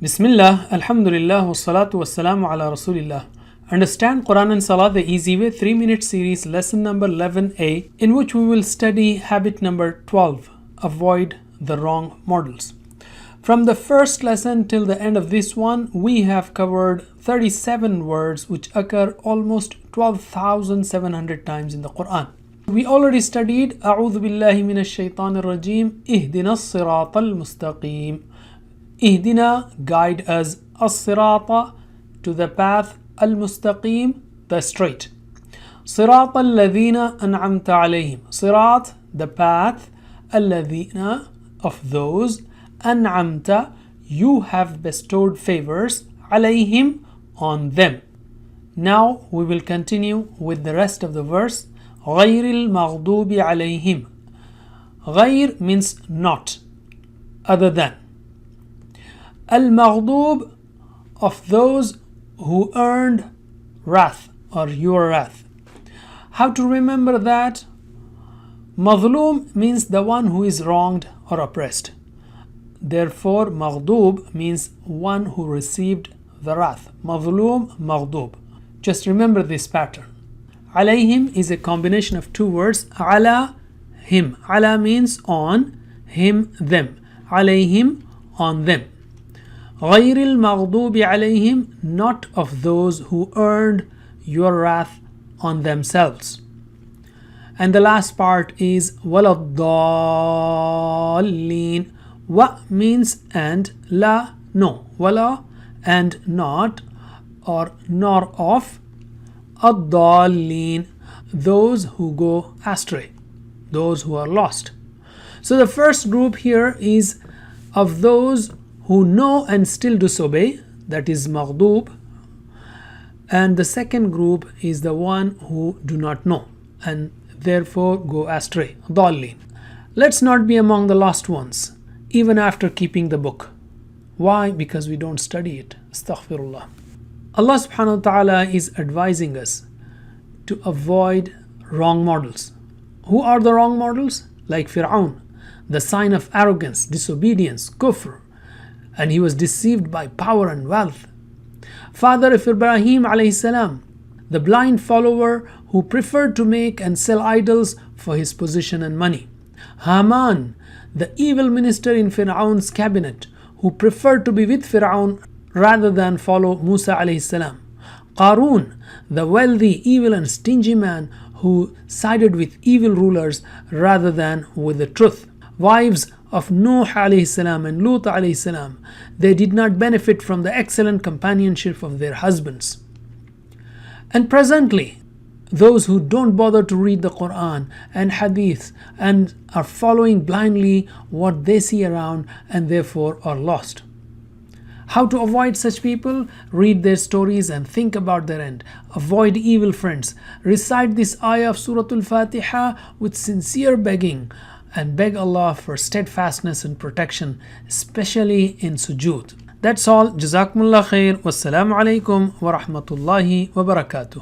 Bismillah, Alhamdulillah, wassalatu wassalamu ala Rasulillah. Understand Quran and Salah the easy way 3-minute series lesson number 11a, in which we will study habit number 12, avoid the wrong models. From the first lesson till the end of this one, we have covered 37 words which occur almost 12,700 times in the Quran. We already studied A'udhu billahi minash shaitanir rajim, Ihdina as-siratal mustaqim. Ihdina, guide us, as-sirata, to the path, al-mustaqim, the straight. Sirat al-ladhina an'amta alayhim. Sirat, the path, al-ladhina, of those, an'amta, you have bestowed favors, alayhim, on them. Now we will continue with the rest of the verse. غَيْرِ الْمَغْضُوبِ عَلَيْهِمْ. غَيْر means not, other than. Al-Maghdub, of those who earned wrath or your wrath. How to remember that? Mazlum means the one who is wronged or oppressed. Therefore, Maghdub means one who received the wrath. Mazlum, Maghdub. Just remember this pattern. Alayhim is a combination of two words. Ala, him. Ala means on, him, them. Alayhim, on them. غَيْرِ الْمَغْضُوبِ عَلَيْهِمْ, not of those who earned your wrath on themselves. And the last part is وَلَا الضَّالِّينَ. Wa means and, la, no. Wala, and not, or nor of. الضَّالِّينَ, those who go astray, those who are lost. So the first group here is of those who know and still disobey, that is maghdub. And the second group is the one who do not know and therefore go astray, ضالين. Let's not be among the lost ones, even after keeping the book. Why? Because we don't study it. Astaghfirullah. Allah subhanahu wa ta'ala is advising us to avoid wrong models. Who are the wrong models? Like Fir'aun, the sign of arrogance, disobedience, kufr, and he was deceived by power and wealth. Father of Ibrahim alayhi salam, the blind follower who preferred to make and sell idols for his position and money. Haman, the evil minister in Fir'aun's cabinet, who preferred to be with Fir'aun rather than follow Musa alayhi salam. Qarun, the wealthy, evil and stingy man who sided with evil rulers rather than with the truth. Wives of Nuh alayhi salam and Lut alayhi salam, they did not benefit from the excellent companionship of their husbands. And presently, those who don't bother to read the Quran and Hadith and are following blindly what they see around and therefore are lost. How to avoid such people? Read their stories and think about their end. Avoid evil friends. Recite this ayah of Surah Al-Fatiha with sincere begging and beg Allah for steadfastness and protection, especially in sujood. That's all. Jazakumullah khair. Wassalamu alaikum wa rahmatullahi wa barakatuh.